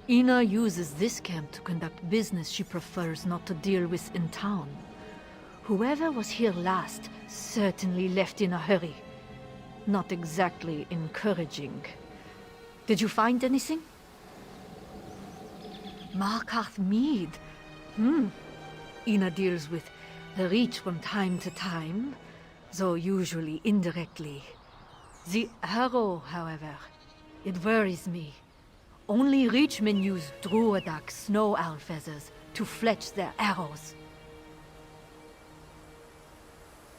Ina uses this camp to conduct business she prefers not to deal with in town. Whoever was here last certainly left in a hurry. Not exactly encouraging. Did you find anything? Markarth Mead. Ina deals with the Reach from time to time, though usually indirectly. The arrow, however, it worries me. Only Reachmen use Druidak snow owl feathers to fletch their arrows.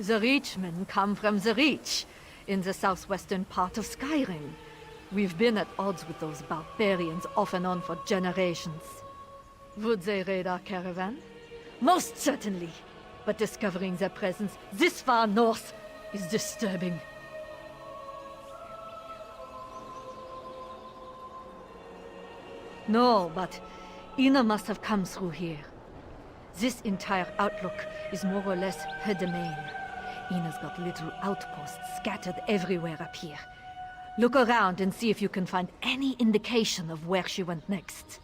The Reachmen come from the Reach, in the southwestern part of Skyrim. We've been at odds with those barbarians off and on for generations. Would they raid our caravan? Most certainly. But discovering their presence this far north is disturbing. No, but Ina must have come through here. This entire outlook is more or less her domain. Ina's got little outposts scattered everywhere up here. Look around and see if you can find any indication of where she went next.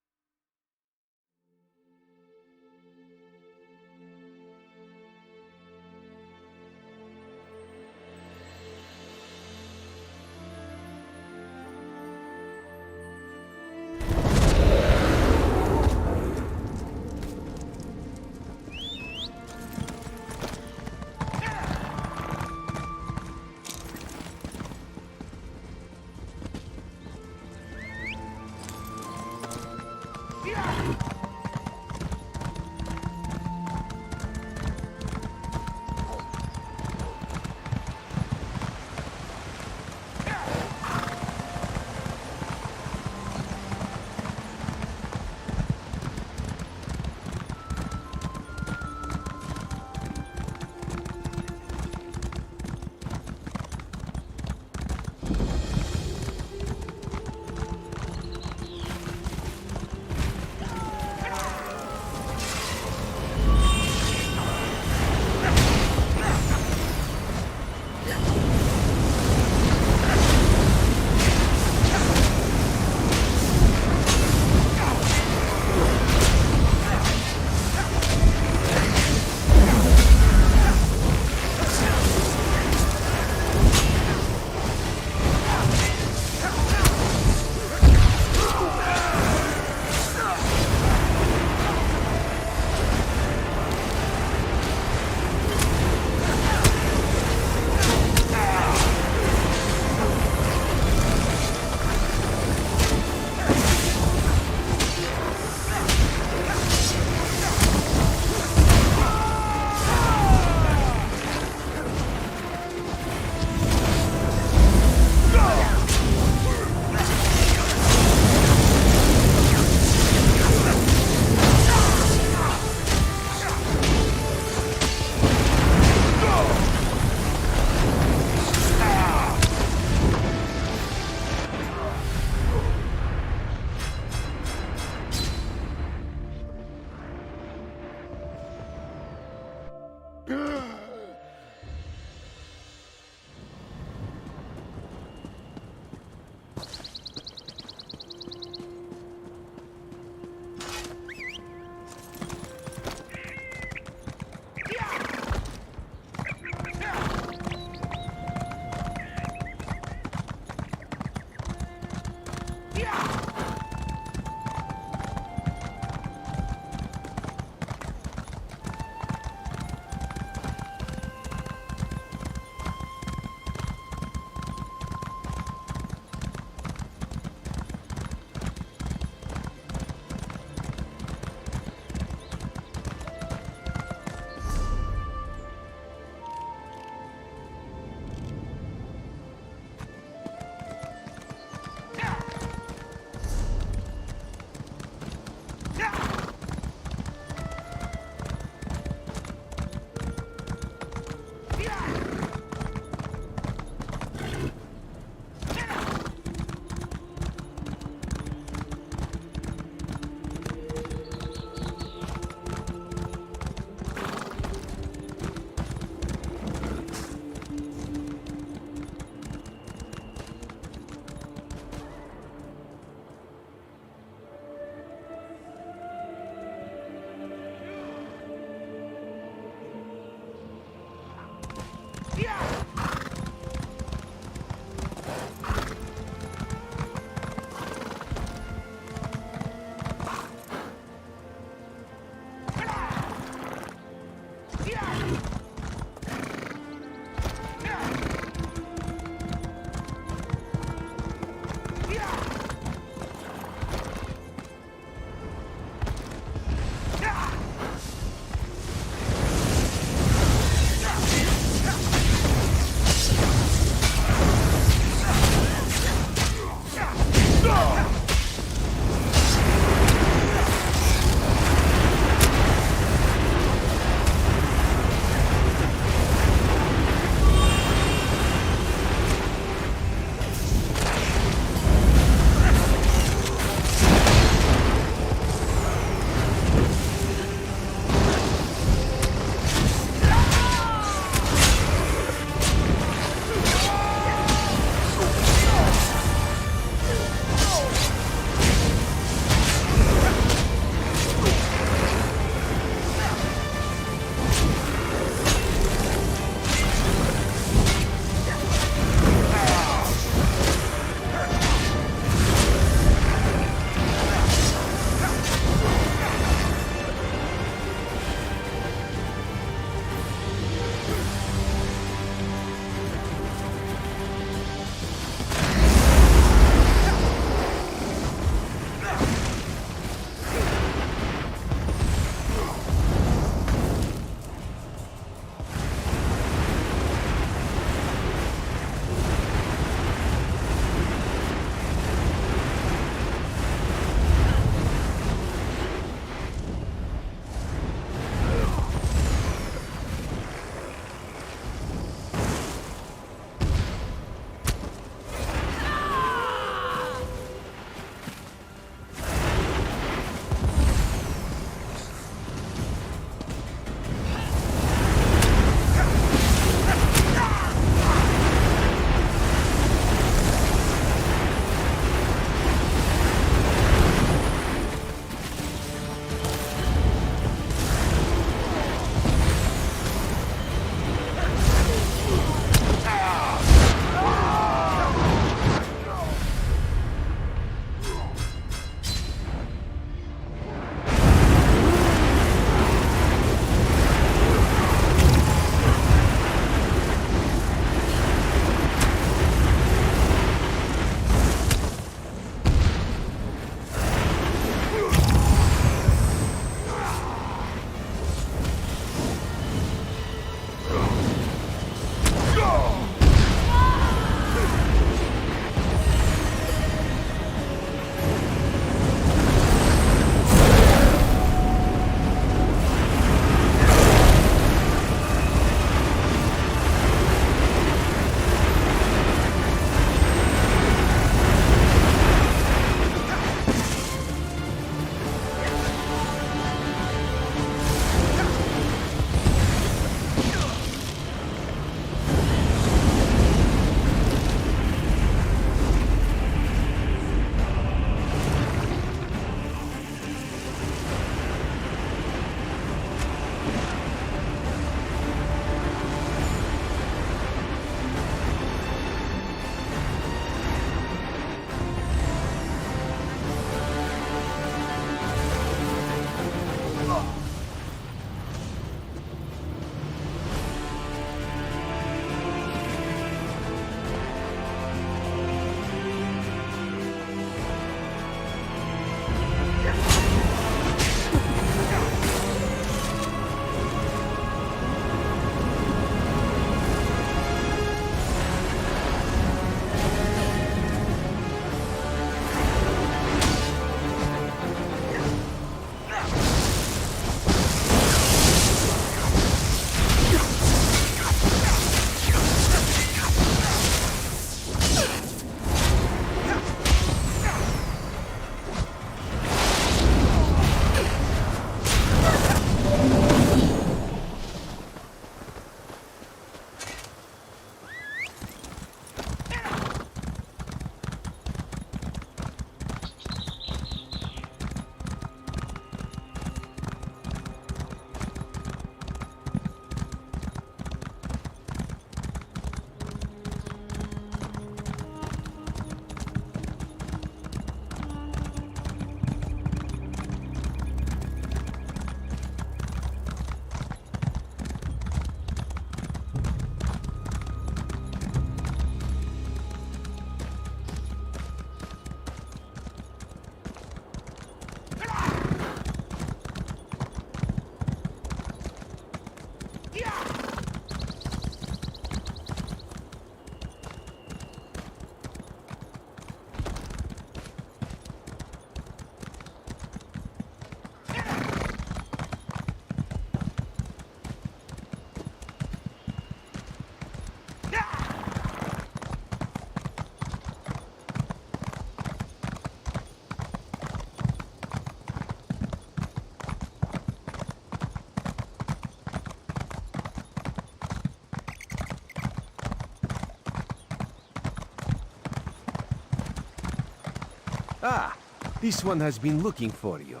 Ah, this one has been looking for you.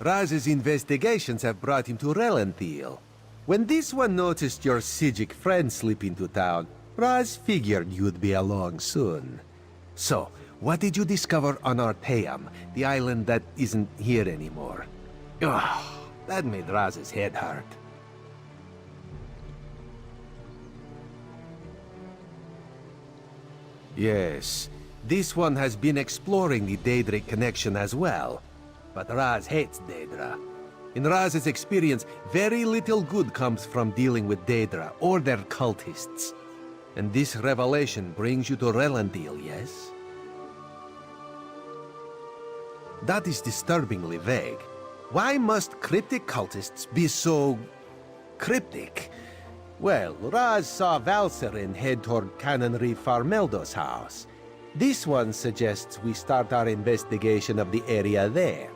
Raz's investigations have brought him to Relanthiel. When this one noticed your Sijic friend slip into town, Raz figured you'd be along soon. So, what did you discover on Arteum, the island that isn't here anymore? Ugh, that made Raz's head hurt. Yes, this one has been exploring the Daedric connection as well. But Raz hates Daedra. In Raz's experience, very little good comes from dealing with Daedra or their cultists. And this revelation brings you to Relanthiel, yes? That is disturbingly vague. Why must cryptic cultists be so... cryptic? Well, Raz saw Valserin head toward Canonry Farmeldo's house. This one suggests we start our investigation of the area there.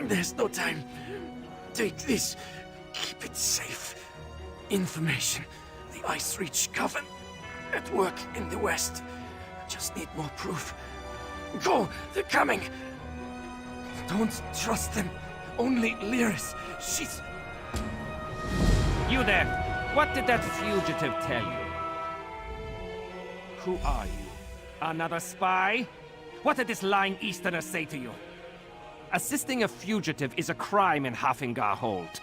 There's no time. Take this. Keep it safe. Information. The Ice Reach Coven. At work in the west. Just need more proof. Go! They're coming! Don't trust them. Only Lyris. She's... You there! What did that fugitive tell you? Who are you? Another spy? What did this lying Easterner say to you? Assisting a fugitive is a crime in Hafingar Hold.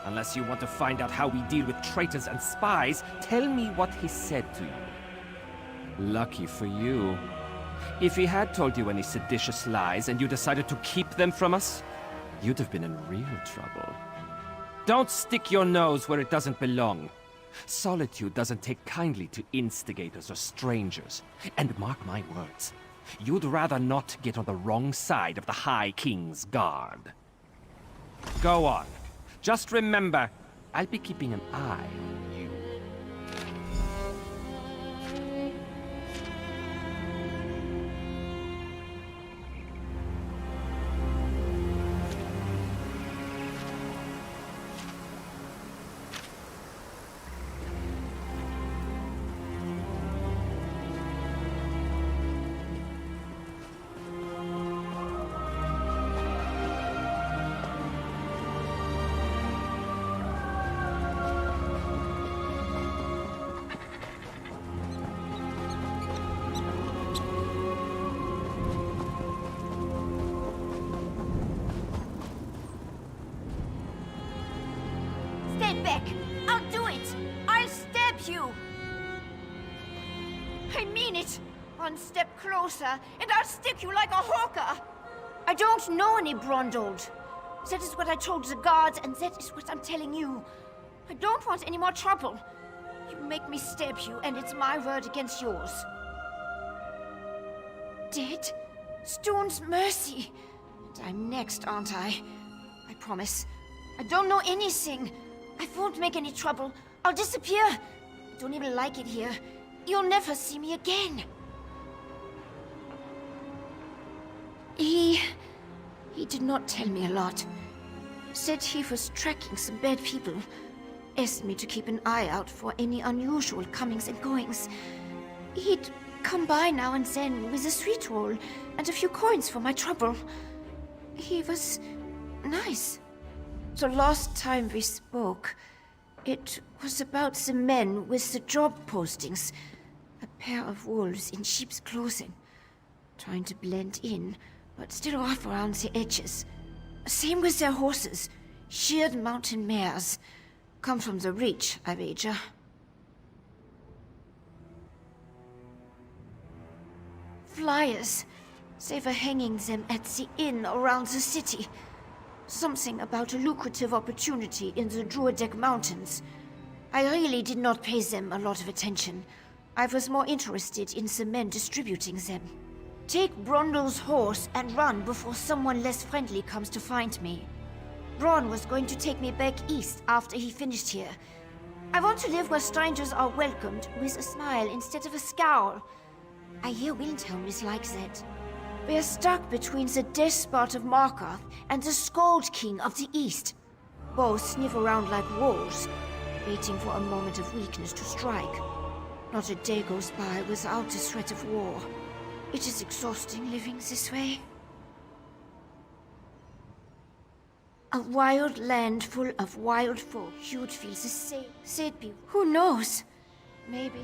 Unless you want to find out how we deal with traitors and spies, tell me what he said to you. Lucky for you. If he had told you any seditious lies and you decided to keep them from us, you'd have been in real trouble. Don't stick your nose where it doesn't belong. Solitude doesn't take kindly to instigators or strangers. And mark my words, you'd rather not get on the wrong side of the High King's guard. Go on. Just remember, I'll be keeping an eye on you. Back! I'll do it! I'll stab you! I mean it! One step closer, and I'll stick you like a hawker! I don't know any Brondold. That is what I told the guards, and that is what I'm telling you. I don't want any more trouble. You make me stab you, and it's my word against yours. Dead? Stone's mercy! And I'm next, aren't I? I promise. I don't know anything. I won't make any trouble. I'll disappear. I don't even like it here. You'll never see me again. He did not tell me a lot. Said he was tracking some bad people. Asked me to keep an eye out for any unusual comings and goings. He'd come by now and then with a sweet roll and a few coins for my trouble. He was nice. The last time we spoke, It was about the men with the job postings. A pair of wolves in sheep's clothing. Trying to blend in, but still off around the edges. Same with their horses. Sheared mountain mares. Come from the Reach, I wager. Flyers. They were hanging them at the inn around the city. Something about a lucrative opportunity in the Druidek Mountains. I really did not pay them a lot of attention. I was more interested in the men distributing them. Take Brondle's horse and run before someone less friendly comes to find me. Braun was going to take me back east after he finished here. I want to live where strangers are welcomed with a smile instead of a scowl. I hear Windhelm is like that. We are stuck between the despot of Markarth and the Skald King of the East. Both sniff around like wolves, waiting for a moment of weakness to strike. Not a day goes by without the threat of war. It is exhausting living this way. A wild land full of wild folk, you'd feel the same. They'd be, who knows? Maybe...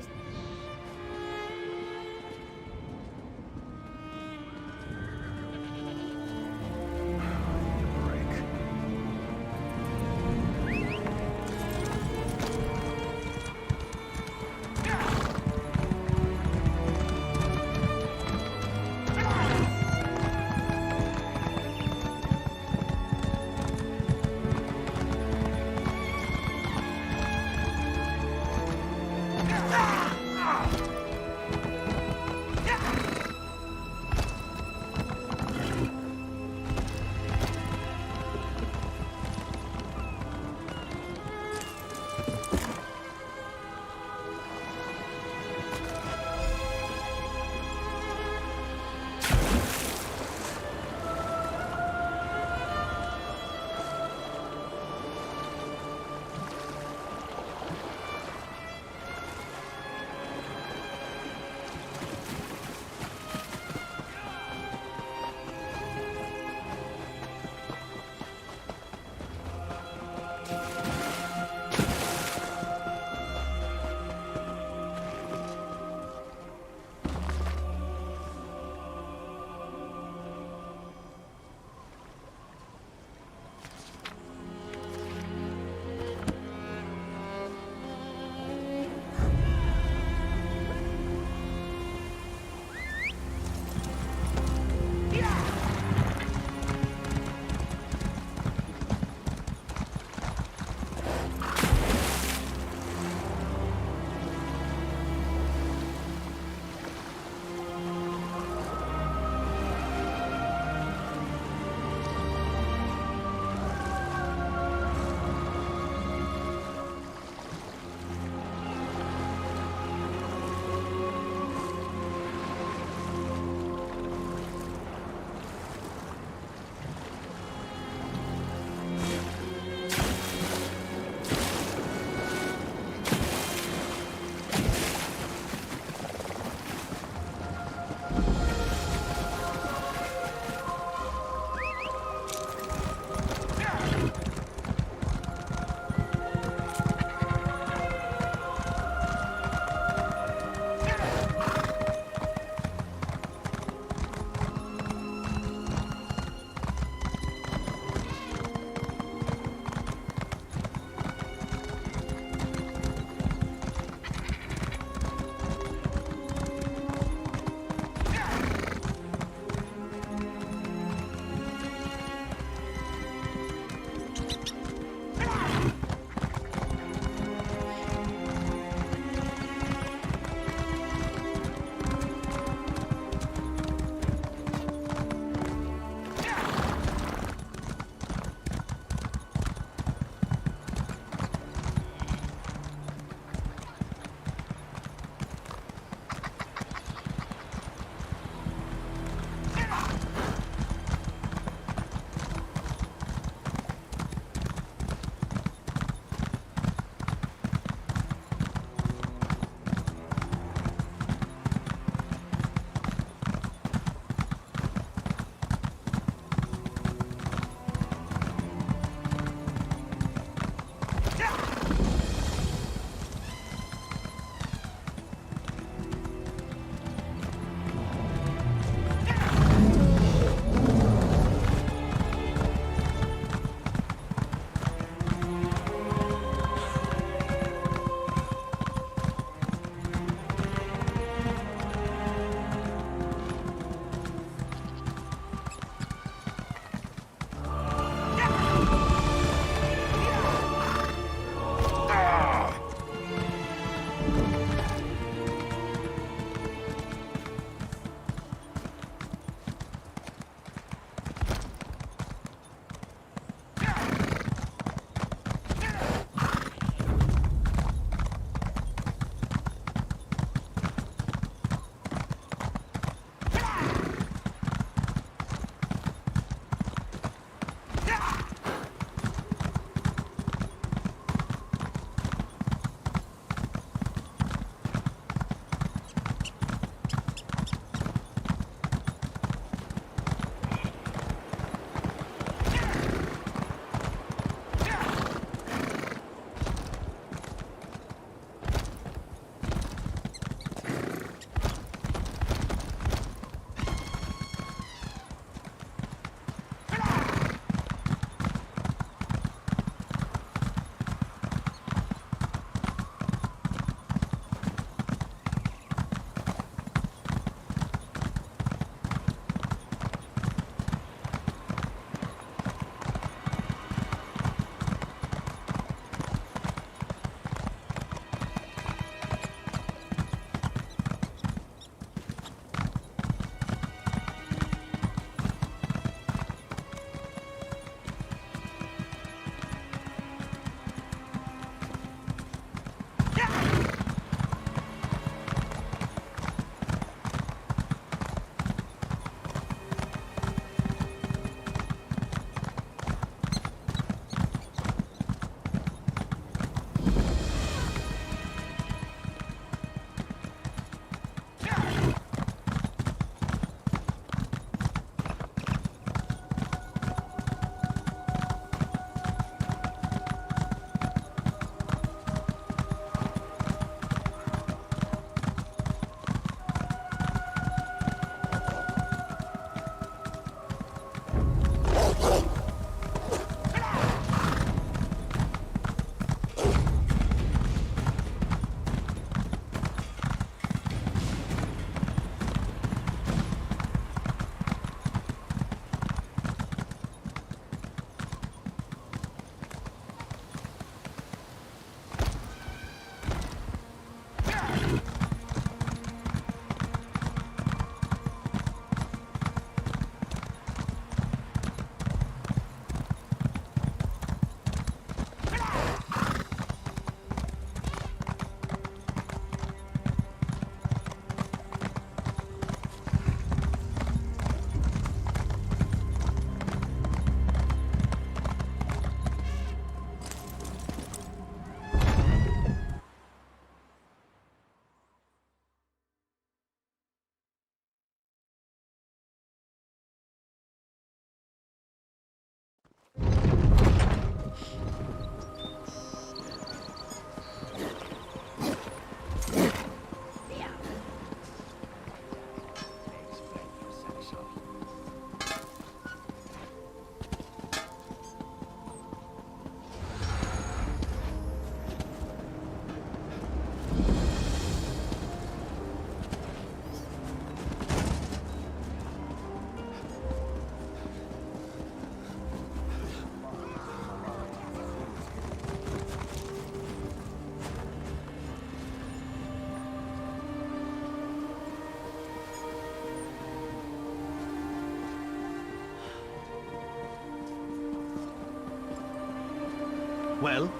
Well?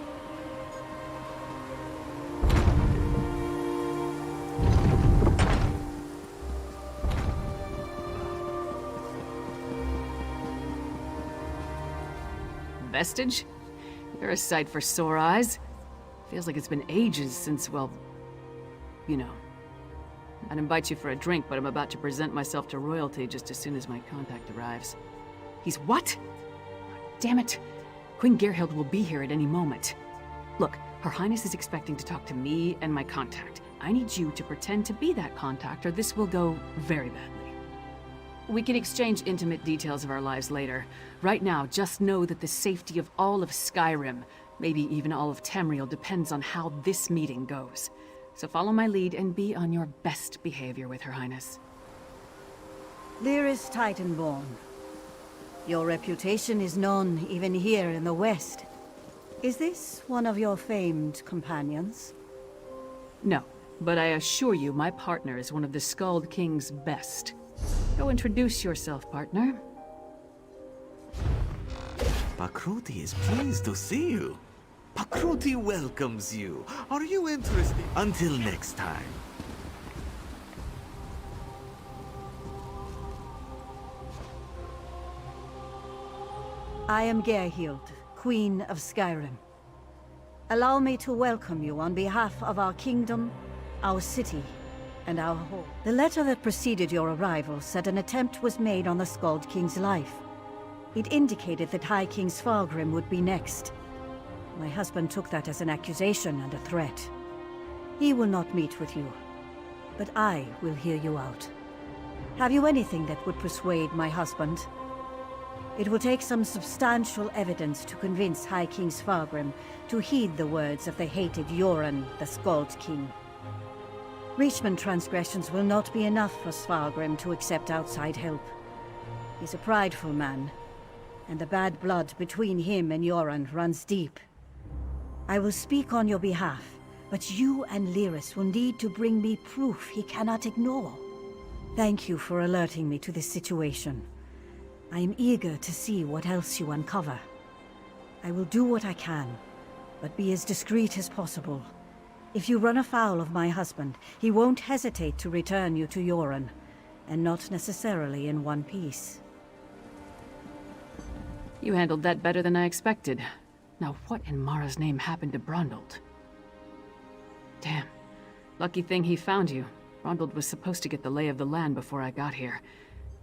Vestige? You're a sight for sore eyes. Feels like it's been ages since, well, you know. I'd invite you for a drink, but I'm about to present myself to royalty just as soon as my contact arrives. He's what? Damn it. Queen Gerhild will be here at any moment. Look, Her Highness is expecting to talk to me and my contact. I need you to pretend to be that contact, or this will go very badly. We can exchange intimate details of our lives later. Right now, just know that the safety of all of Skyrim, maybe even all of Tamriel, depends on how this meeting goes. So follow my lead and be on your best behavior with Her Highness. Lyris Titanborn. Your reputation is known even here in the West. Is this one of your famed companions? No, but I assure you my partner is one of the Skald King's best. Go introduce yourself, partner. Pakruti is pleased to see you. Pakruti welcomes you. Are you interested? Until next time. I am Gerhild, Queen of Skyrim. Allow me to welcome you on behalf of our kingdom, our city, and our home. The letter that preceded your arrival said an attempt was made on the Skald King's life. It indicated that High King Svargrim would be next. My husband took that as an accusation and a threat. He will not meet with you, but I will hear you out. Have you anything that would persuade my husband? It will take some substantial evidence to convince High King Svargrim to heed the words of the hated Yoren, the Skald King. Reachman transgressions will not be enough for Svargrim to accept outside help. He's a prideful man, and the bad blood between him and Yoren runs deep. I will speak on your behalf, but you and Lyris will need to bring me proof he cannot ignore. Thank you for alerting me to this situation. I am eager to see what else you uncover. I will do what I can, but be as discreet as possible. If you run afoul of my husband, he won't hesitate to return you to Yoren, and not necessarily in one piece. You handled that better than I expected. Now what in Mara's name happened to Brondald? Damn. Lucky thing he found you. Brondald was supposed to get the lay of the land before I got here.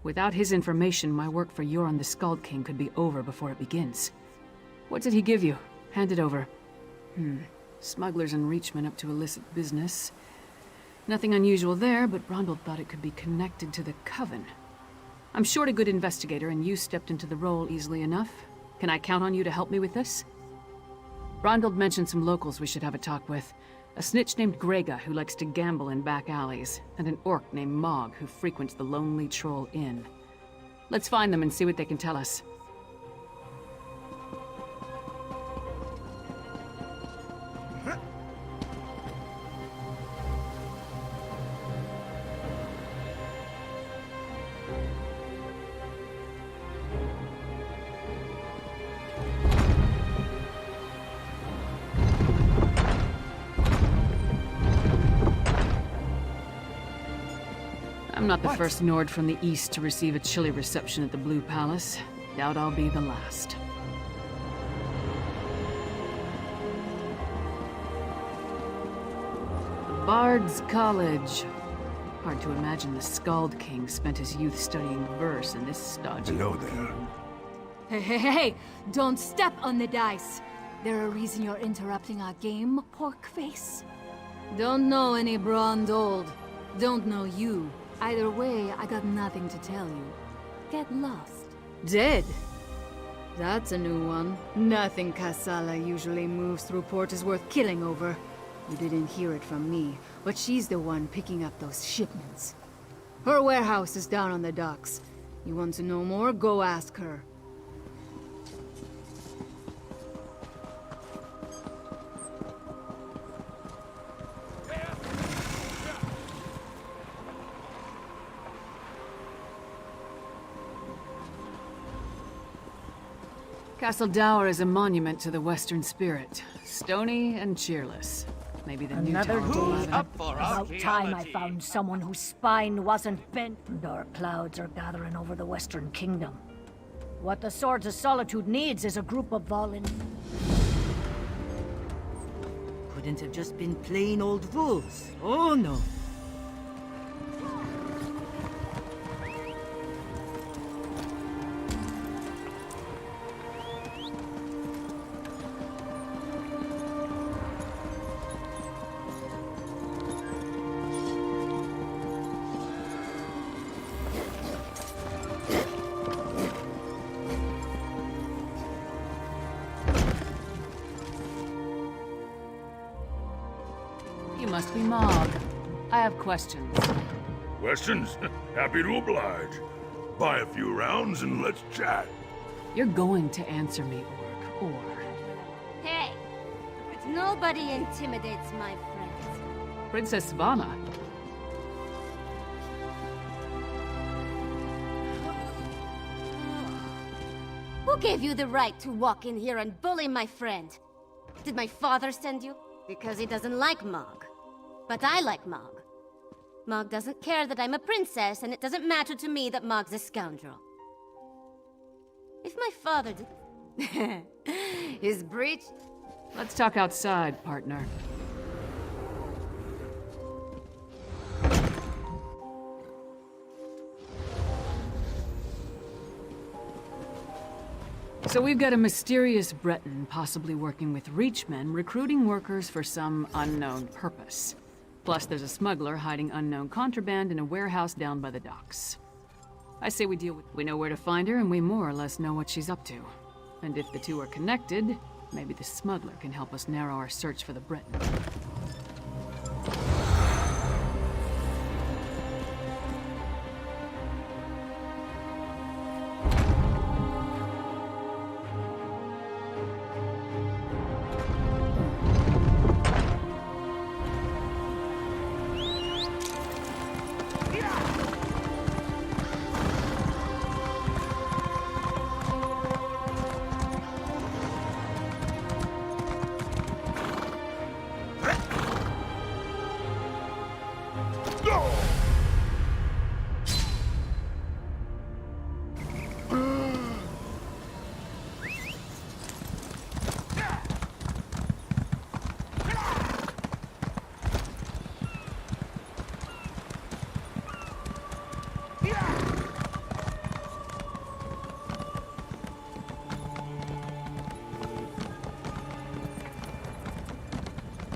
Without his information, my work for Yoren the Skald King could be over before it begins. What did he give you? Hand it over. Smugglers and Reachmen up to illicit business. Nothing unusual there, but Brondald thought it could be connected to the Coven. I'm short a good investigator, and you stepped into the role easily enough. Can I count on you to help me with this? Brondald mentioned some locals we should have a talk with. A snitch named Grega who likes to gamble in back alleys, and an orc named Mog who frequents the Lonely Troll Inn. Let's find them and see what they can tell us. I'm not the first Nord from the east to receive a chilly reception at the Blue Palace. Doubt I'll be the last. Bard's College. Hard to imagine the Skald King spent his youth studying verse in this stodgy... Hello there. Hey, hey, hey! Don't step on the dice! There a reason you're interrupting our game, pork face? Don't know any Brondald. Don't know you. Either way, I got nothing to tell you. Get lost. Dead? That's a new one. Nothing Kassala usually moves through port is worth killing over. You didn't hear it from me, but she's the one picking up those shipments. Her warehouse is down on the docks. You want to know more? Go ask her. Castle Dower is a monument to the Western spirit. Stony and cheerless. Maybe the new Another tower will day. have it. About time I found someone whose spine wasn't bent. Dark clouds are gathering over the Western Kingdom. What the Swords of Solitude needs is a group of volunteers. Couldn't have just been plain old wolves. Oh no. You must be Mog. I have questions. Questions? Happy to oblige. Buy a few rounds and let's chat. You're going to answer me, Orc, or... Hey! Nobody intimidates my friends. Princess Svana. Who gave you the right to walk in here and bully my friend? Did my father send you? Because he doesn't like Mog. But I like Mog. Mog doesn't care that I'm a princess, and it doesn't matter to me that Mog's a scoundrel. If my father did... his breach... Let's talk outside, partner. So we've got a mysterious Breton possibly working with Reachmen, recruiting workers for some unknown purpose. Plus there's a smuggler hiding unknown contraband in a warehouse down by the docks. I say we deal with... We know where to find her, and we more or less know what she's up to. And if the two are connected, maybe the smuggler can help us narrow our search for the Breton.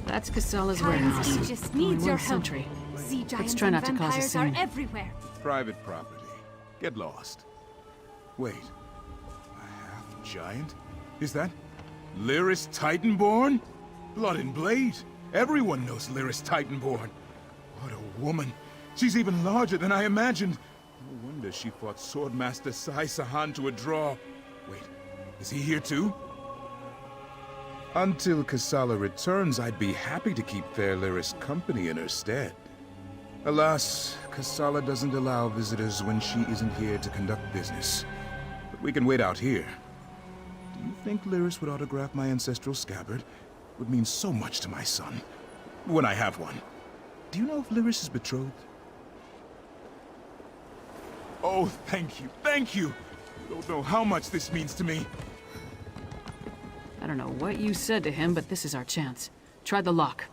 That's Kasala's warehouse. He just Only needs your one help. sentry. Sea Let's giants try and not to cause a vampires are scene. everywhere. Private property. Get lost. Wait. A half-giant? Is that Lyris Titanborn? Blood and Blade. Everyone knows Lyris Titanborn. What a woman. She's even larger than I imagined. No wonder she fought Swordmaster Sai Sahan to a draw. Wait, is he here too? Until Kasala returns, I'd be happy to keep fair Lyris company in her stead. Alas, Kasala doesn't allow visitors when she isn't here to conduct business. But we can wait out here. Do you think Lyris would autograph my ancestral scabbard? It would mean so much to my son. When I have one. Do you know if Lyris is betrothed? Oh, thank you, thank you! You don't know how much this means to me. I don't know what you said to him, but this is our chance. Try the lock.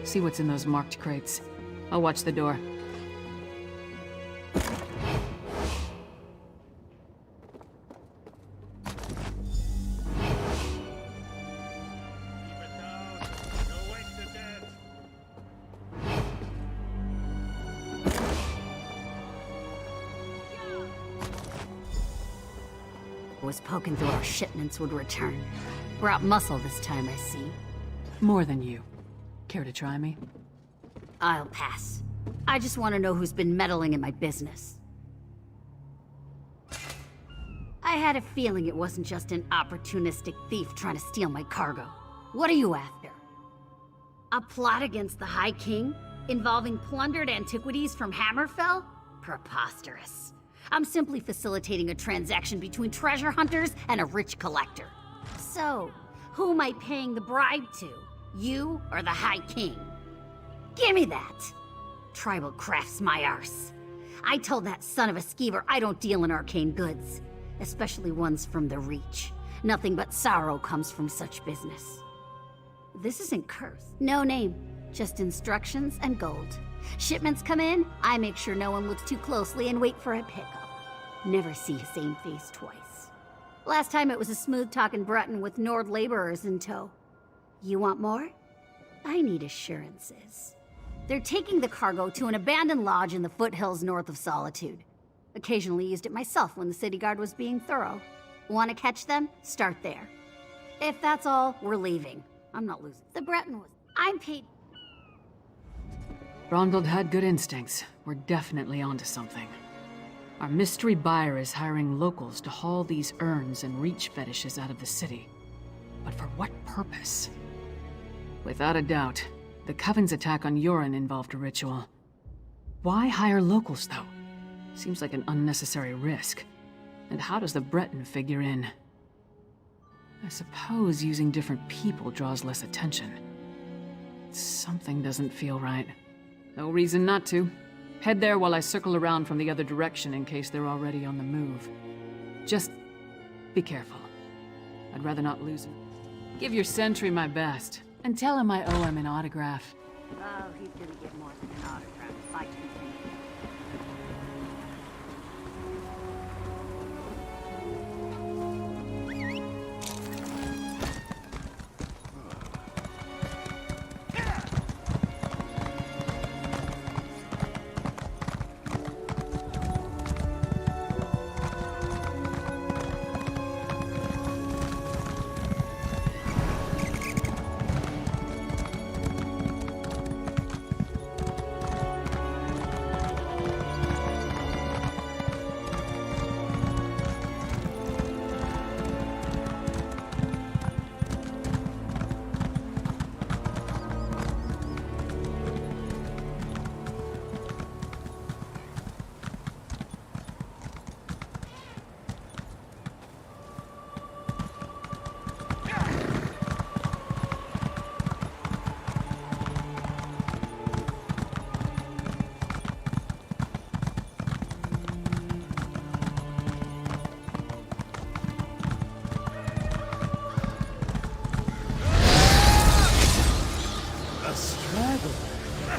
See what's in those marked crates. I'll watch the door. was poking through our shipments would return. Brought muscle this time, I see. More than you. Care to try me? I'll pass. I just want to know who's been meddling in my business. I had a feeling it wasn't just an opportunistic thief trying to steal my cargo. What are you after? A plot against the High King? Involving plundered antiquities from Hammerfell? Preposterous. I'm simply facilitating a transaction between treasure hunters and a rich collector. So, who am I paying the bribe to? You or the High King? Give me that! Tribal craft's my arse. I told that son of a skeever I don't deal in arcane goods, especially ones from the Reach. Nothing but sorrow comes from such business. This isn't cursed. No name, just instructions and gold. Shipments come in, I make sure no one looks too closely and wait for a pickup. Never see a same face twice. Last time it was a smooth-talking Breton with Nord laborers in tow. You want more? I need assurances. They're taking the cargo to an abandoned lodge in the foothills north of Solitude. Occasionally used it myself when the city guard was being thorough. Want to catch them? Start there. If that's all, we're leaving. I'm not losing. The Breton was... I'm paid... Brondald had good instincts. We're definitely onto something. Our mystery buyer is hiring locals to haul these urns and Reach fetishes out of the city. But for what purpose? Without a doubt, the Coven's attack on Yoren involved a ritual. Why hire locals, though? Seems like an unnecessary risk. And how does the Breton figure in? I suppose using different people draws less attention. Something doesn't feel right. No reason not to. Head there while I circle around from the other direction in case they're already on the move. Just be careful. I'd rather not lose him. Give your sentry my best, and tell him I owe him an autograph. Oh, he's gonna get more than an autograph if I can.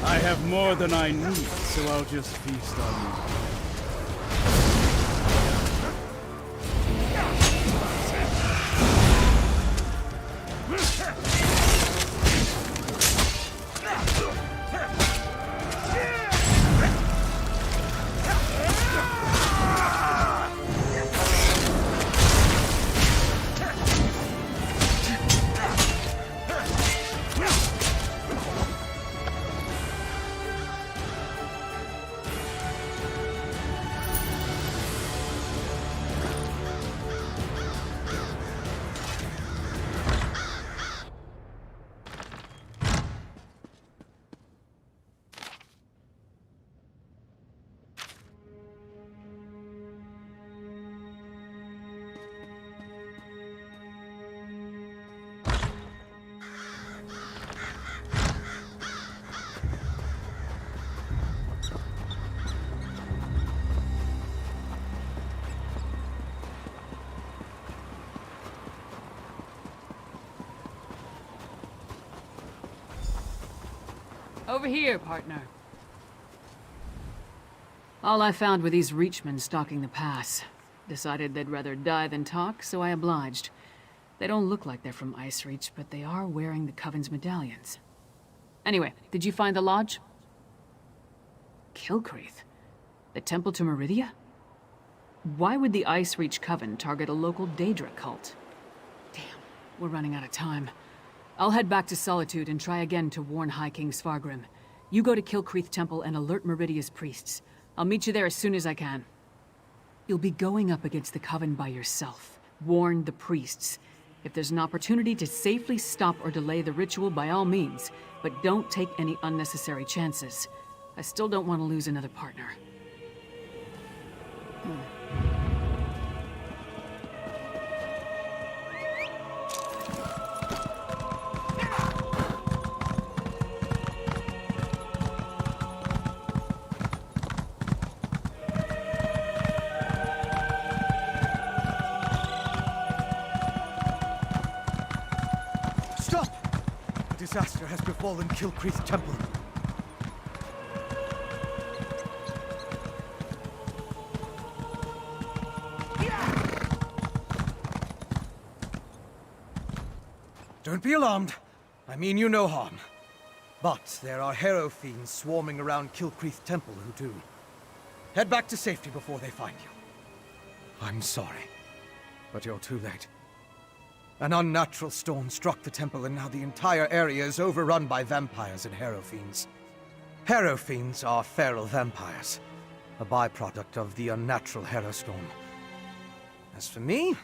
I have more than I need, so I'll just feast on you. Over here, partner. All I found were these Reachmen stalking the pass. Decided they'd rather die than talk, so I obliged. They don't look like they're from Icereach, but they are wearing the Coven's medallions. Anyway, did you find the lodge? Kilcreath? The temple to Meridia? Why would the Ice Reach Coven target a local Daedra cult? Damn, we're running out of time. I'll head back to Solitude and try again to warn High King Svargrim. You go to Kilcreath Temple and alert Meridia's priests. I'll meet you there as soon as I can. You'll be going up against the Coven by yourself. Warn the priests. If there's an opportunity to safely stop or delay the ritual, by all means, but don't take any unnecessary chances. I still don't want to lose another partner. Disaster has befallen Kilcreath Temple. Don't be alarmed. I mean you no harm. But there are Harrow fiends swarming around Kilcreath Temple who do. Head back to safety before they find you. I'm sorry, but you're too late. An unnatural storm struck the temple, and now the entire area is overrun by vampires and Harrow fiends. Harrow fiends are feral vampires, a byproduct of the unnatural Harrow storm. As for me,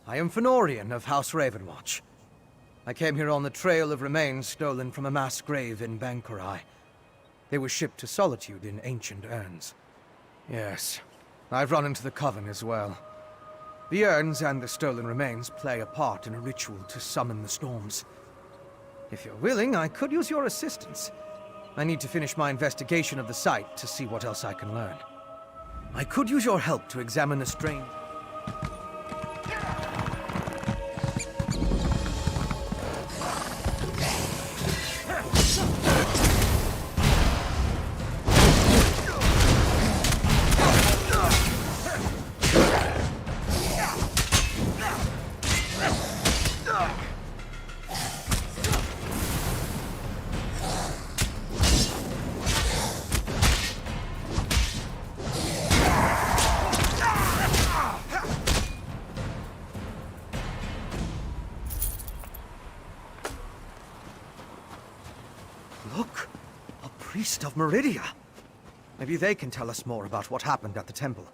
I am Fenorian of House Ravenwatch. I came here on the trail of remains stolen from a mass grave in Bankurai. They were shipped to Solitude in ancient urns. Yes, I've run into the Coven as well. The urns and the stolen remains play a part in a ritual to summon the storms. If you're willing, I could use your assistance. I need to finish my investigation of the site to see what else I can learn. I could use your help to examine the strange... Look! A priest of Meridia! Maybe they can tell us more about what happened at the temple.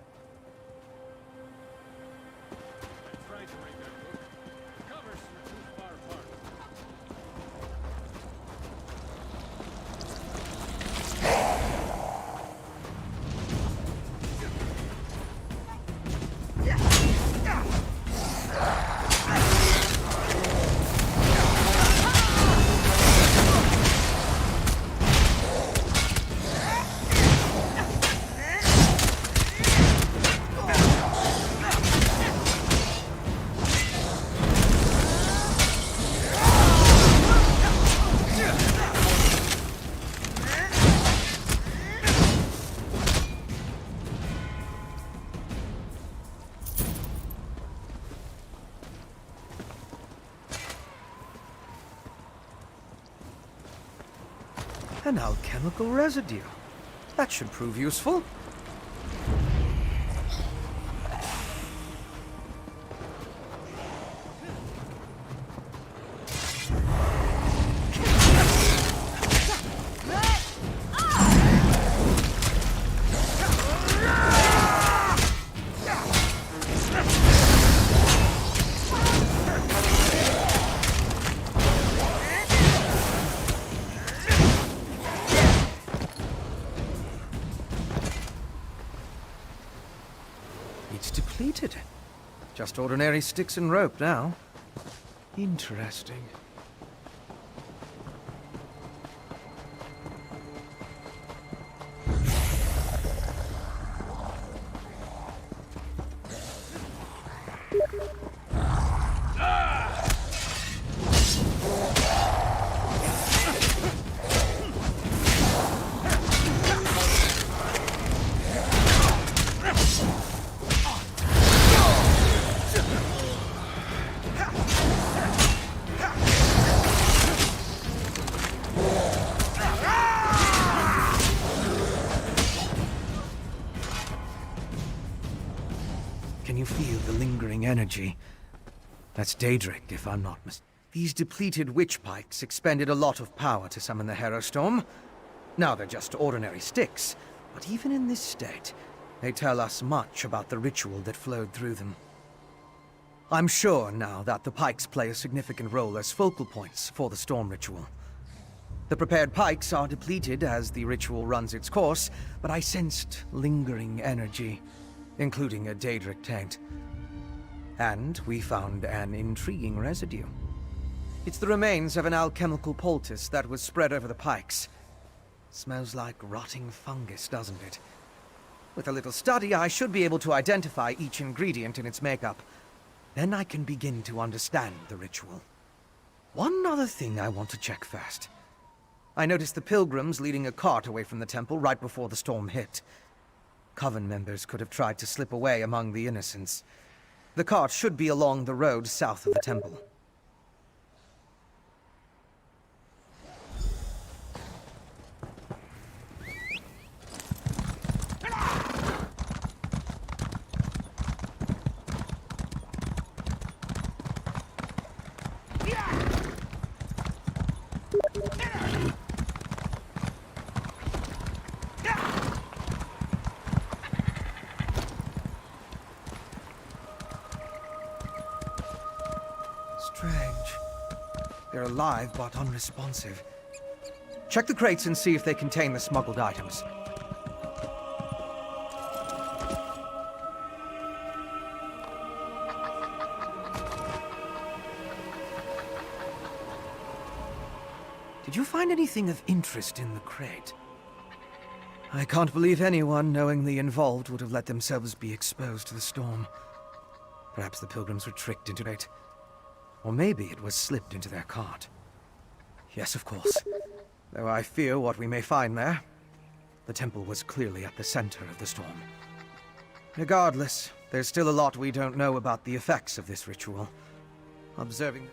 An alchemical residue. That should prove useful. It's depleted. Just ordinary sticks and rope now. Interesting. Can you feel the lingering energy? That's Daedric, if I'm not mistaken. These depleted witch pikes expended a lot of power to summon the Harrow Storm. Now they're just ordinary sticks, but even in this state, they tell us much about the ritual that flowed through them. I'm sure now that the pikes play a significant role as focal points for the storm ritual. The prepared pikes are depleted as the ritual runs its course, but I sensed lingering energy, including a Daedric taint. And we found an intriguing residue. It's the remains of an alchemical poultice that was spread over the pikes. Smells like rotting fungus, doesn't it? With a little study, I should be able to identify each ingredient in its makeup. Then I can begin to understand the ritual. One other thing I want to check first. I noticed the pilgrims leading a cart away from the temple right before the storm hit. Coven members could have tried to slip away among the innocents. The cart should be along the road south of the temple. They're alive, but unresponsive. Check the crates and see if they contain the smuggled items. Did you find anything of interest in the crate? I can't believe anyone knowingly involved would have let themselves be exposed to the storm. Perhaps the pilgrims were tricked into it. Or maybe it was slipped into their cart. Yes, of course. Though I fear what we may find there. The temple was clearly at the center of the storm. Regardless, there's still a lot we don't know about the effects of this ritual. Observing...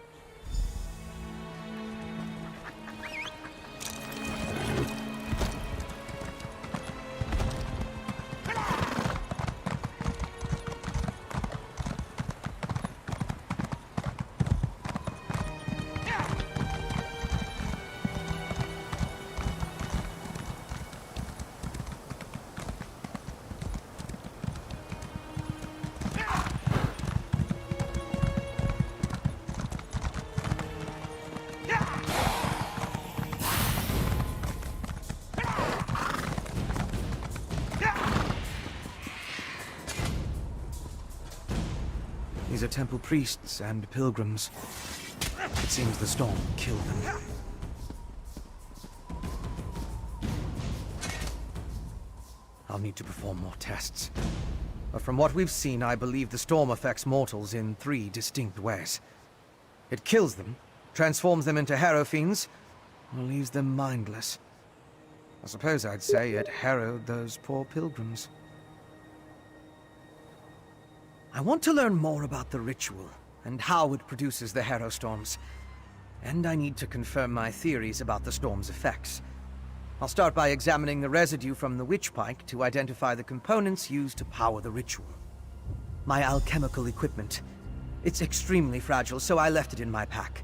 These are temple priests and pilgrims. It seems the storm killed them. I'll need to perform more tests. But from what we've seen, I believe the storm affects mortals in 3 distinct ways. It kills them, transforms them into Harrow Fiends, or leaves them mindless. I suppose I'd say it harrowed those poor pilgrims. I want to learn more about the ritual, and how it produces the Harrow Storms. And I need to confirm my theories about the storm's effects. I'll start by examining the residue from the witch pike to identify the components used to power the ritual. My alchemical equipment. It's extremely fragile, so I left it in my pack.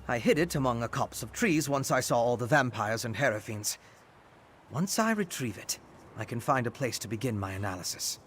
I hid it among a copse of trees once I saw all the vampires and Harrow Fiends. Once I retrieve it, I can find a place to begin my analysis.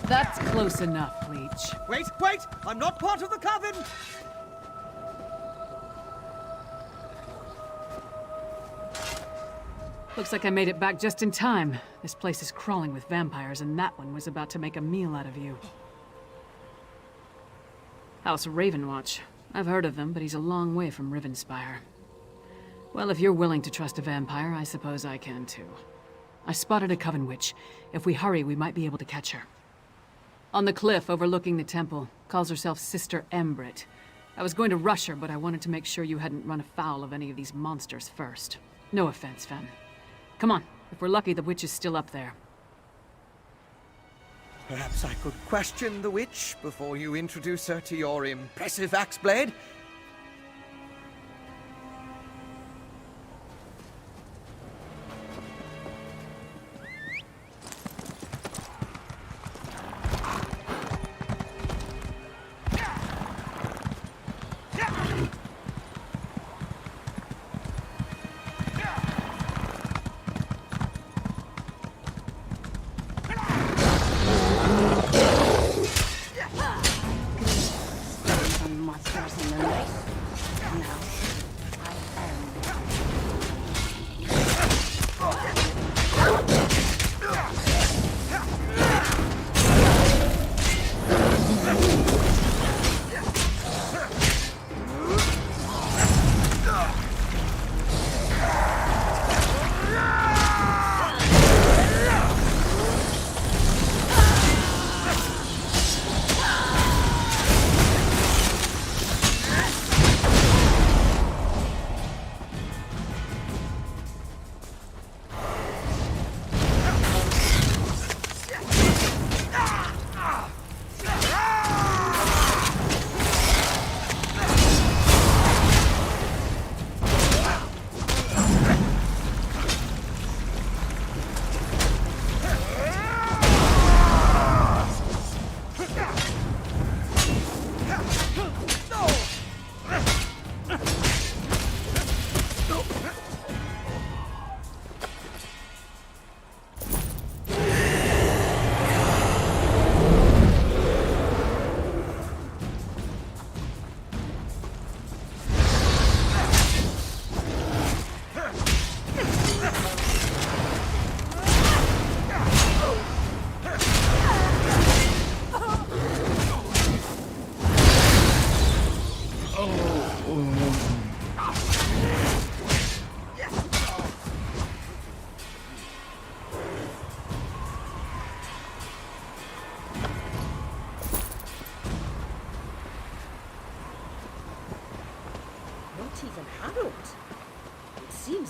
That's close enough, Leech. Wait! I'm not part of the coven! Looks like I made it back just in time. This place is crawling with vampires, and that one was about to make a meal out of you. House Ravenwatch. I've heard of them, but he's a long way from Rivenspire. Well, if you're willing to trust a vampire, I suppose I can too. I spotted a Coven Witch. If we hurry, we might be able to catch her. On the cliff overlooking the temple. Calls herself Sister Embrit. I was going to rush her, but I wanted to make sure you hadn't run afoul of any of these monsters first. No offense, Fen. Come on. If we're lucky, the witch is still up there. Perhaps I could question the witch before you introduce her to your impressive axe blade?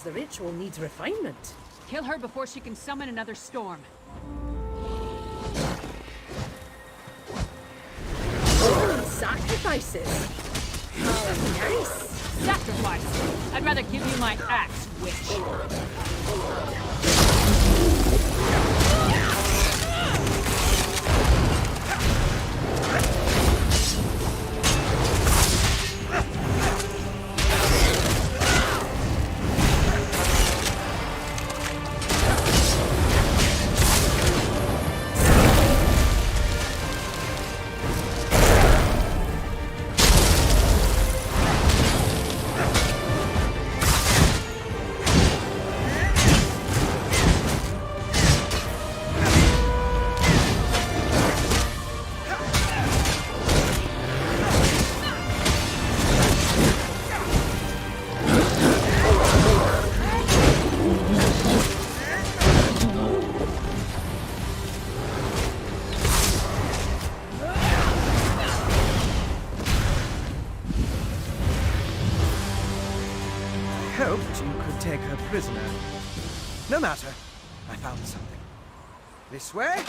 The ritual needs refinement. Kill her before she can summon another storm. Sacrifices. How nice. Sacrifice. I'd rather give you my axe, witch. Hoped you could take her prisoner. No matter. I found something. This way?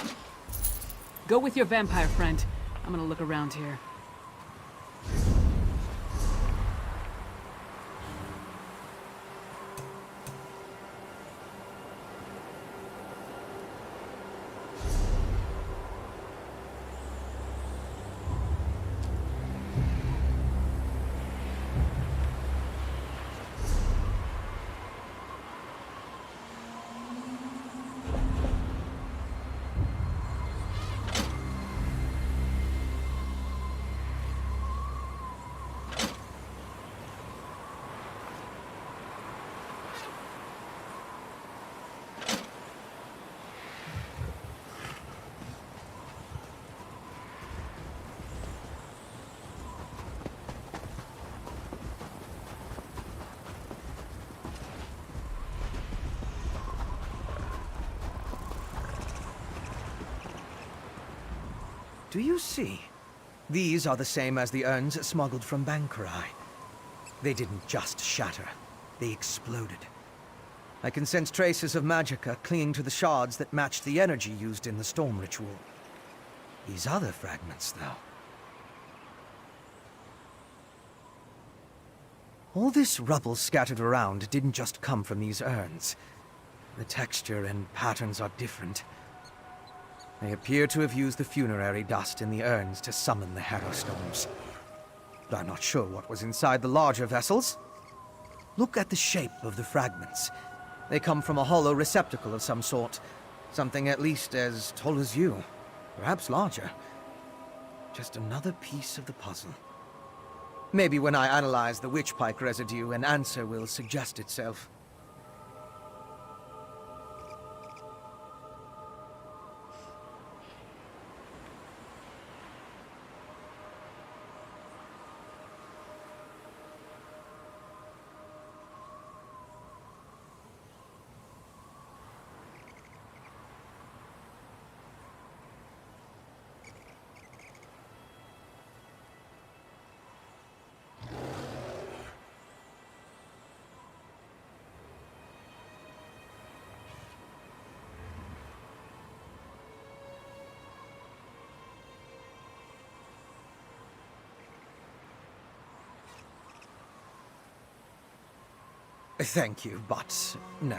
Go with your vampire friend. I'm gonna look around here. Do you see? These are the same as the urns smuggled from Bankarai. They didn't just shatter, they exploded. I can sense traces of magicka clinging to the shards that match the energy used in the storm ritual. These other fragments, though. All this rubble scattered around didn't just come from these urns. The texture and patterns are different. They appear to have used the funerary dust in the urns to summon the Harrow Storms. But I'm not sure what was inside the larger vessels. Look at the shape of the fragments. They come from a hollow receptacle of some sort. Something at least as tall as you. Perhaps larger. Just another piece of the puzzle. Maybe when I analyze the witchpike residue, an answer will suggest itself. Thank you, but no.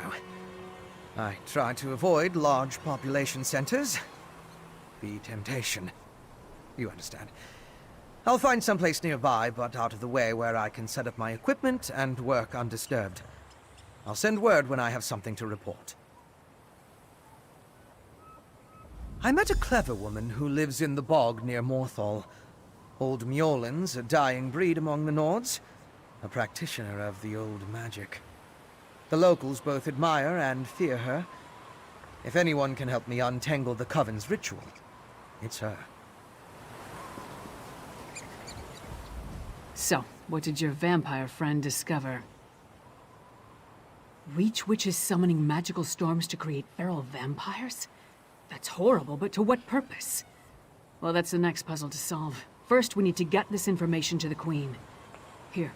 I try to avoid large population centers. The temptation. You understand. I'll find someplace nearby, but out of the way where I can set up my equipment and work undisturbed. I'll send word when I have something to report. I met a clever woman who lives in the bog near Morthal. Old Mjolnir's a dying breed among the Nords. A practitioner of the old magic. The locals both admire and fear her. If anyone can help me untangle the Coven's ritual, it's her. So, what did your vampire friend discover? Reach Witches summoning magical storms to create feral vampires? That's horrible, but to what purpose? Well, that's the next puzzle to solve. First, we need to get this information to the Queen. Here.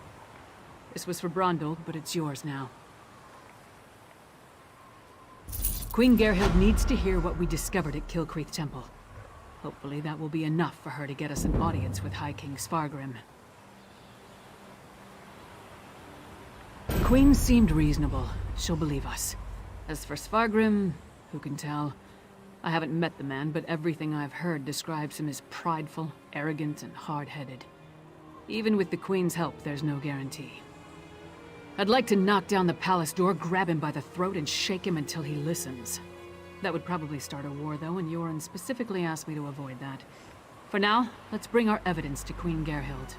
This was for Brondel, but it's yours now. Queen Gerhild needs to hear what we discovered at Kilcreath Temple. Hopefully that will be enough for her to get us an audience with High King Svargrim. The Queen seemed reasonable. She'll believe us. As for Svargrim, who can tell? I haven't met the man, but everything I've heard describes him as prideful, arrogant, and hard-headed. Even with the Queen's help, there's no guarantee. I'd like to knock down the palace door, grab him by the throat, and shake him until he listens. That would probably start a war, though, and Yoren specifically asked me to avoid that. For now, let's bring our evidence to Queen Gerhild.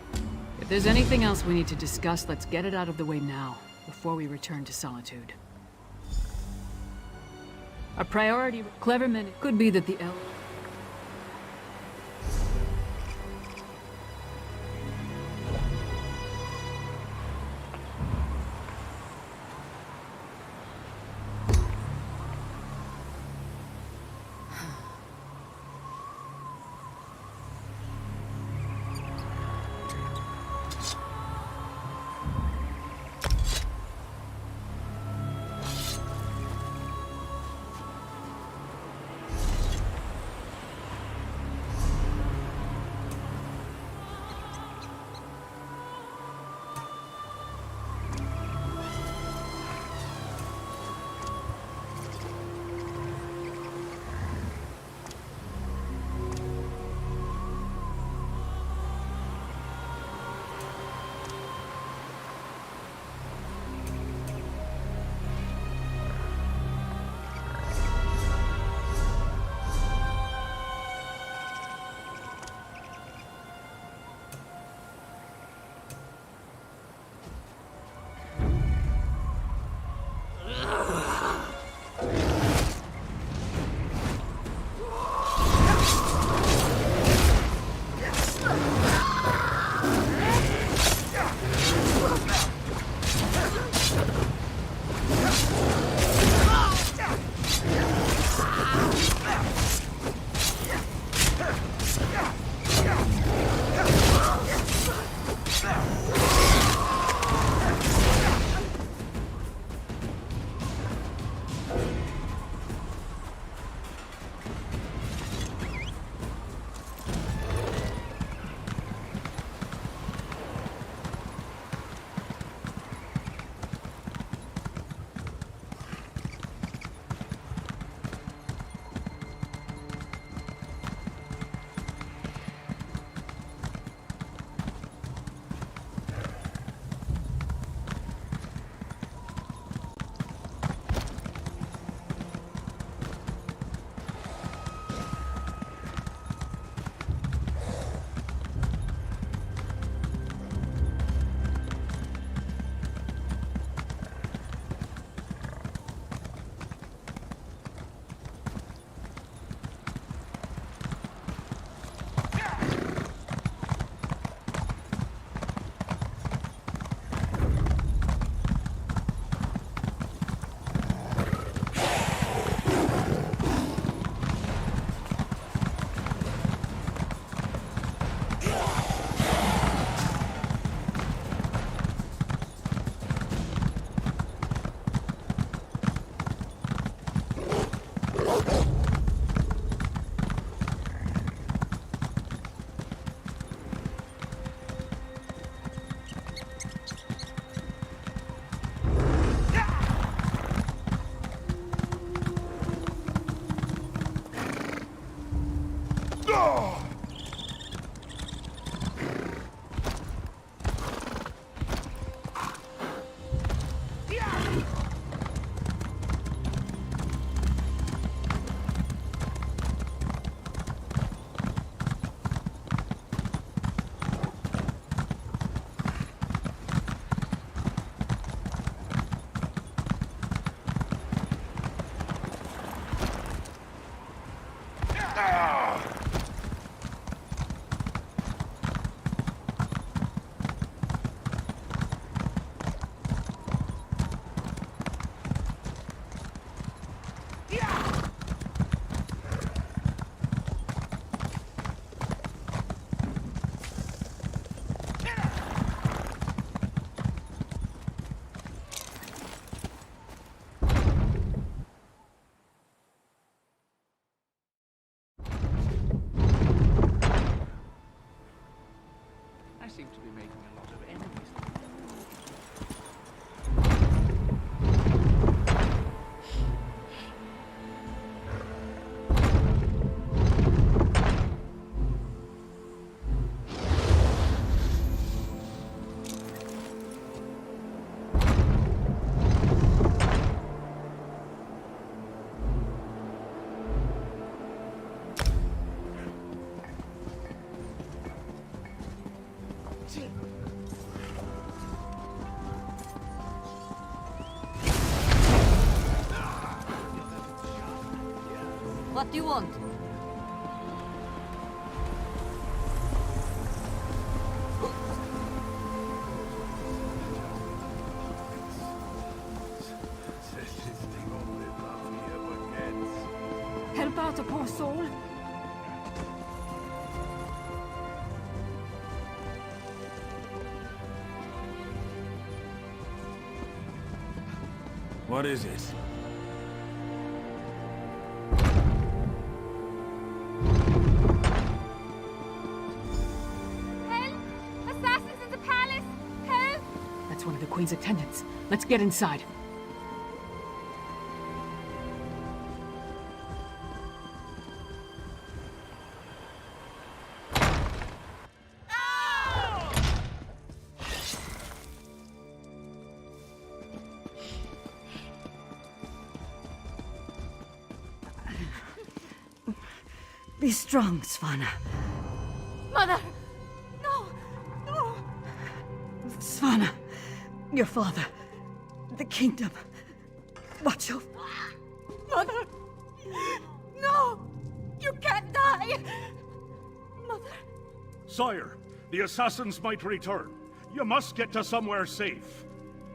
If there's anything else we need to discuss, let's get it out of the way now, before we return to Solitude. Our priority, clever men, it could be that the Seem to be making a lot of enemies. What do you want? Help out a poor soul? What is it? That's one of the Queen's attendants. Let's get inside. Be strong, Svanna. Mother! No! No! Svanna, your father, the kingdom. Watch over. Mother! No! You can't die! Mother! Sire, the assassins might return. You must get to somewhere safe.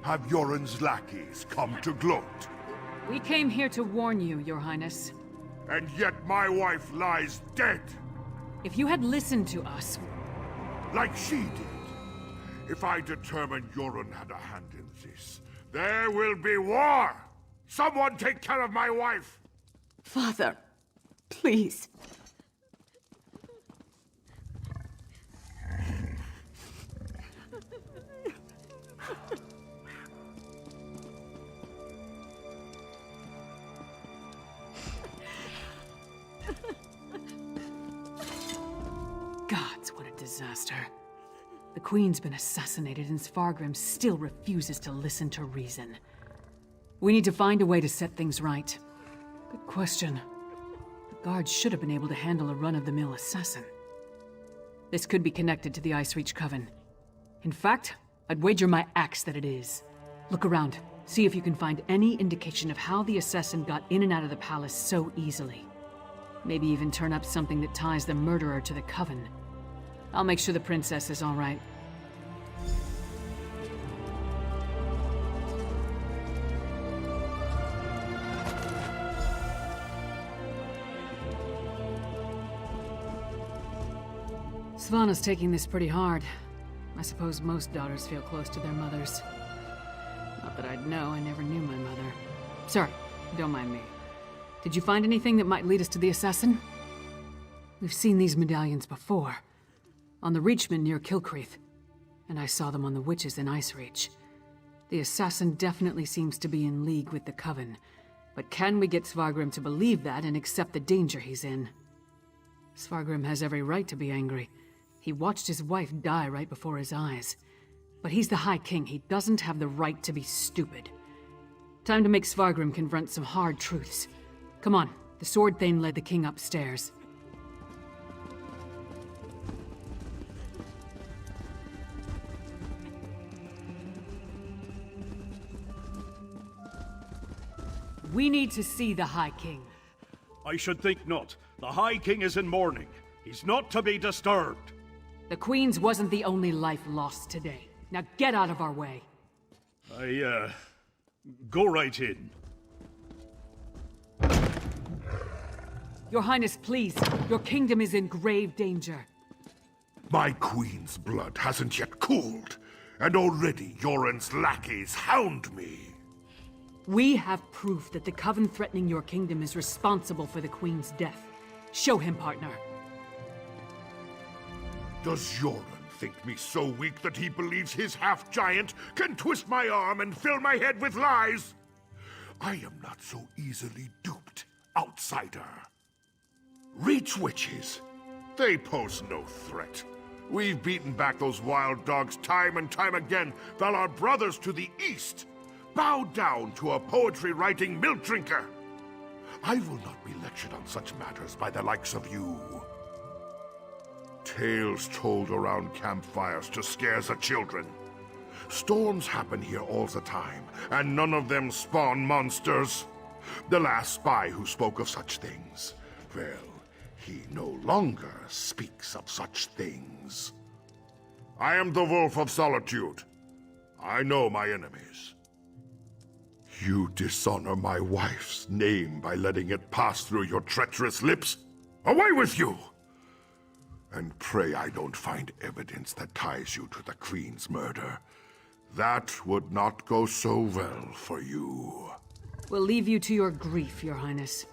Have Yoren's lackeys come to gloat? We came here to warn you, Your Highness. And yet my wife lies dead. If you had listened to us... Like she did. If I determine Yoren had a hand in this, there will be war! Someone take care of my wife! Father, please. Gods, what a disaster. The Queen's been assassinated and Svargrim still refuses to listen to reason. We need to find a way to set things right. Good question. The guards should have been able to handle a run-of-the-mill assassin. This could be connected to the Icereach Coven. In fact, I'd wager my axe that it is. Look around. See if you can find any indication of how the assassin got in and out of the palace so easily. Maybe even turn up something that ties the murderer to the Coven. I'll make sure the princess is all right. Svanna's taking this pretty hard. I suppose most daughters feel close to their mothers. Not that I'd know, I never knew my mother. Sorry, don't mind me. Did you find anything that might lead us to the assassin? We've seen these medallions before. On the Reachman near Kilcreath. And I saw them on the witches in Icereach. The assassin definitely seems to be in league with the Coven. But can we get Svargrim to believe that and accept the danger he's in? Svargrim has every right to be angry. He watched his wife die right before his eyes. But he's the High King. He doesn't have the right to be stupid. Time to make Svargrim confront some hard truths. Come on, the Sword Thane led the king upstairs. We need to see the High King. I should think not. The High King is in mourning. He's not to be disturbed. The Queen's wasn't the only life lost today. Now get out of our way. Go right in. Your Highness, please. Your kingdom is in grave danger. My queen's blood hasn't yet cooled, and already Yoren's lackeys hound me. We have proof that the Coven threatening your kingdom is responsible for the Queen's death. Show him, partner. Does Yoren think me so weak that he believes his half-giant can twist my arm and fill my head with lies? I am not so easily duped, outsider. Reach witches. They pose no threat. We've beaten back those wild dogs time and time again, while our brothers to the east bow down to a poetry-writing milk drinker. I will not be lectured on such matters by the likes of you. Tales told around campfires to scare the children. Storms happen here all the time, and none of them spawn monsters. The last spy who spoke of such things, well, he no longer speaks of such things. I am the Wolf of Solitude. I know my enemies. You dishonor my wife's name by letting it pass through your treacherous lips. Away with you! And pray I don't find evidence that ties you to the Queen's murder. That would not go so well for you. We'll leave you to your grief, Your Highness.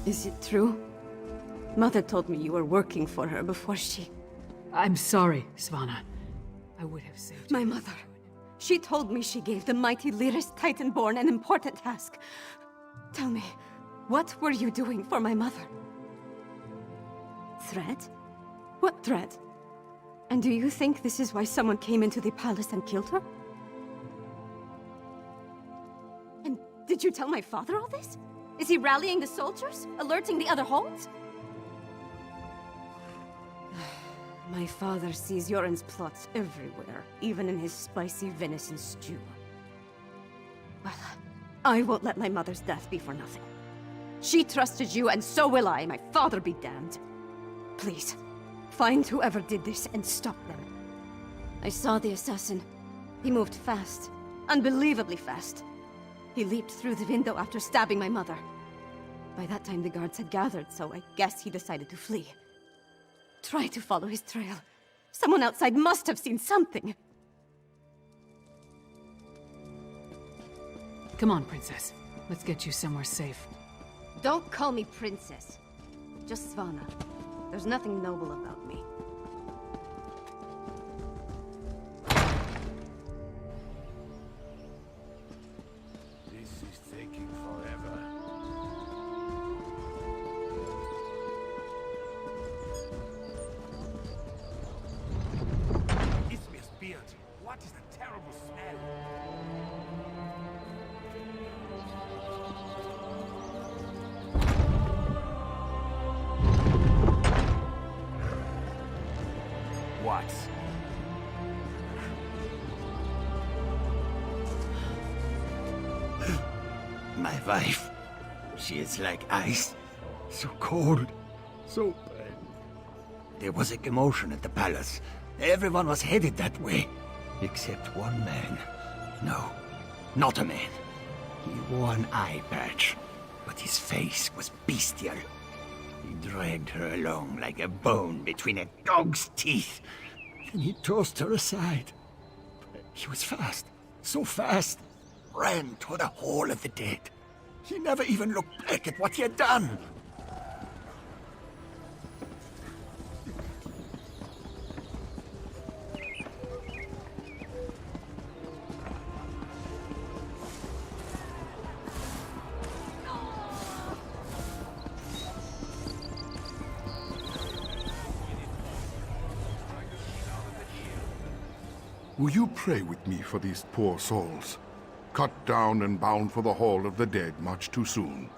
Is it true? Mother told me you were working for her before she... I'm sorry, Svanna. I would have saved My mother. She told me she gave the mighty Lyris Titanborn an important task. Tell me, what were you doing for my mother? Threat? What threat? And do you think this is why someone came into the palace and killed her? And did you tell my father all this? Is he rallying the soldiers? Alerting the other holds? My father sees Yoren's plots everywhere, even in his spicy venison stew. Well, I won't let my mother's death be for nothing. She trusted you, and so will I. My father be damned. Please, find whoever did this and stop them. I saw the assassin. He moved fast. Unbelievably fast. He leaped through the window after stabbing my mother. By that time, the guards had gathered, so I guess he decided to flee. Try to follow his trail. Someone outside must have seen something. Come on, Princess. Let's get you somewhere safe. Don't call me Princess. Just Svanna. There's nothing noble about me. This is taking forever. Ismir's beard. What is that terrible smell? What? My wife. She is like ice. So cold. So bad. There was a commotion at the palace. Everyone was headed that way. Except one man. No, not a man. He wore an eye patch. But his face was bestial. He dragged her along like a bone between a dog's teeth. Then he tossed her aside. He was fast. So fast. Ran toward the Hall of the Dead. He never even looked back at what he had done. Will you pray with me for these poor souls? Cut down and bound for the Hall of the Dead much too soon.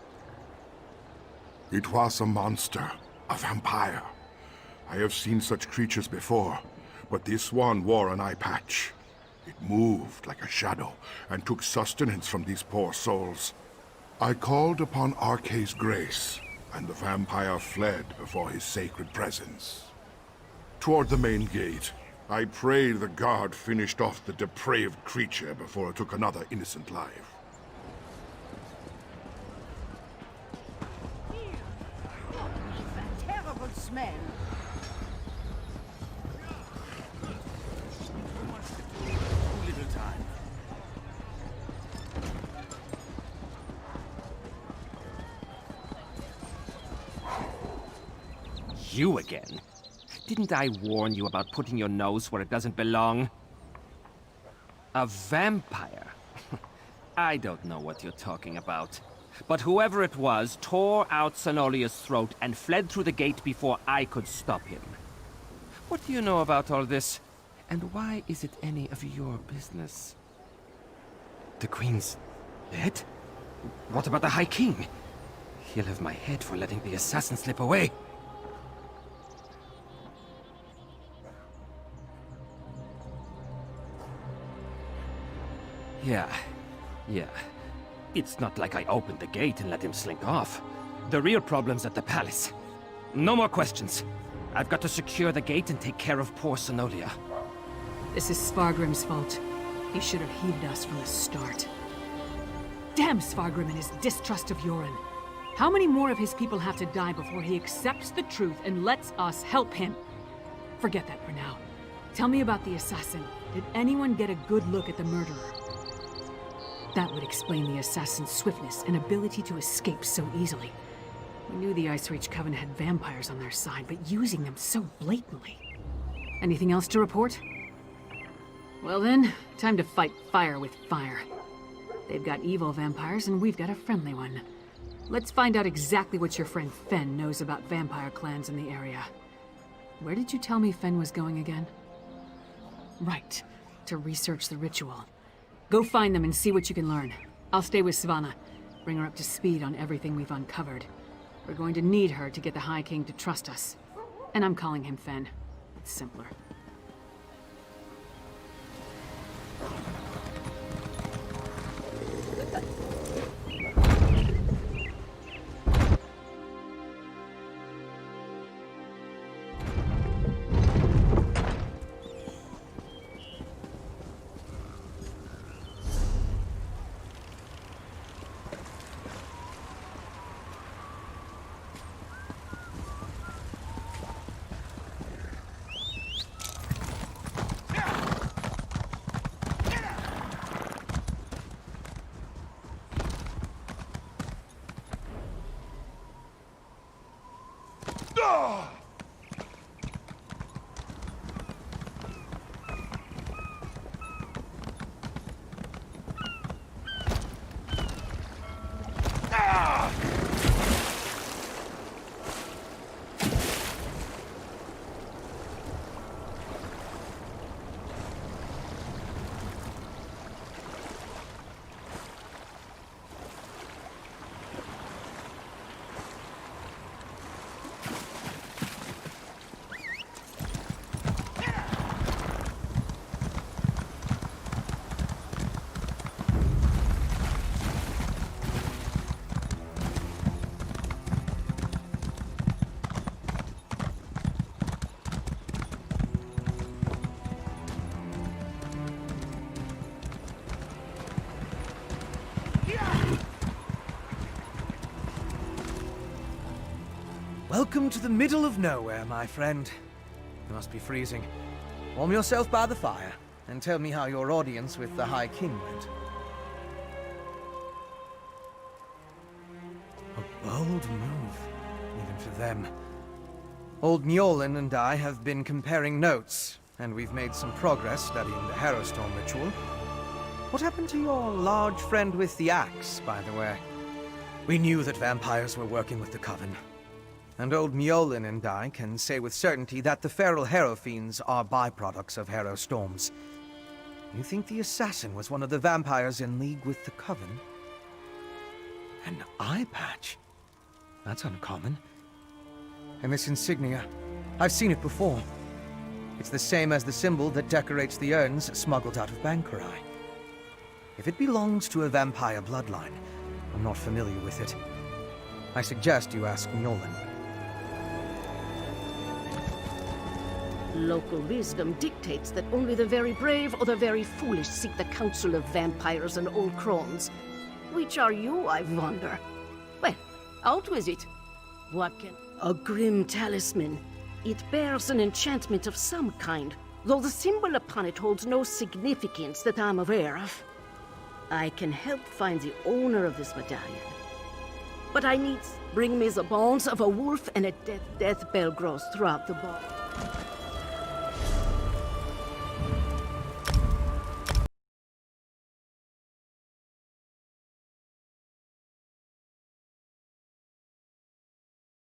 It was a monster, a vampire. I have seen such creatures before, but this one wore an eye patch. It moved like a shadow and took sustenance from these poor souls. I called upon Arkay's grace, and the vampire fled before his sacred presence. Toward the main gate, I prayed the guard finished off the depraved creature before it took another innocent life. Terrible smell. Little time. You again? Didn't I warn you about putting your nose where it doesn't belong? A vampire? I don't know what you're talking about. But whoever it was tore out Cenolia's throat and fled through the gate before I could stop him. What do you know about all this? And why is it any of your business? The Queen's dead? What about the High King? He'll have my head for letting the assassin slip away. Yeah. It's not like I opened the gate and let him slink off. The real problem's at the palace. No more questions. I've got to secure the gate and take care of poor Cenolia. This is Svargrim's fault. He should have heeded us from the start. Damn Svargrim and his distrust of Yoren. How many more of his people have to die before he accepts the truth and lets us help him? Forget that for now. Tell me about the assassin. Did anyone get a good look at the murderer? That would explain the assassin's swiftness and ability to escape so easily. We knew the Icereach Coven had vampires on their side, but using them so blatantly. Anything else to report? Well then, time to fight fire with fire. They've got evil vampires, and we've got a friendly one. Let's find out exactly what your friend Fen knows about vampire clans in the area. Where did you tell me Fen was going again? Right, to research the ritual. Go find them and see what you can learn. I'll stay with Svanna. Bring her up to speed on everything we've uncovered. We're going to need her to get the High King to trust us. And I'm calling him Fen. It's simpler. Welcome to the middle of nowhere, my friend. You must be freezing. Warm yourself by the fire, and tell me how your audience with the High King went. A bold move, even for them. Old Mjolnir and I have been comparing notes, and we've made some progress studying the Harrowstorm ritual. What happened to your large friend with the axe, by the way? We knew that vampires were working with the Coven. And old Mjolnir and I can say with certainty that the feral Harrow fiends are byproducts of Harrowstorms. You think the assassin was one of the vampires in league with the Coven? An eye patch? That's uncommon. And this insignia, I've seen it before. It's the same as the symbol that decorates the urns smuggled out of Bankurai. If it belongs to a vampire bloodline, I'm not familiar with it. I suggest you ask Nolan. Local wisdom dictates that only the very brave or the very foolish seek the counsel of vampires and old crones. Which are you, I wonder? Well, out with it. What can... A grim talisman. It bears an enchantment of some kind, though the symbol upon it holds no significance that I'm aware of. I can help find the owner of this medallion. But I need... Bring me the bones of a wolf and a death bell grows throughout the ball.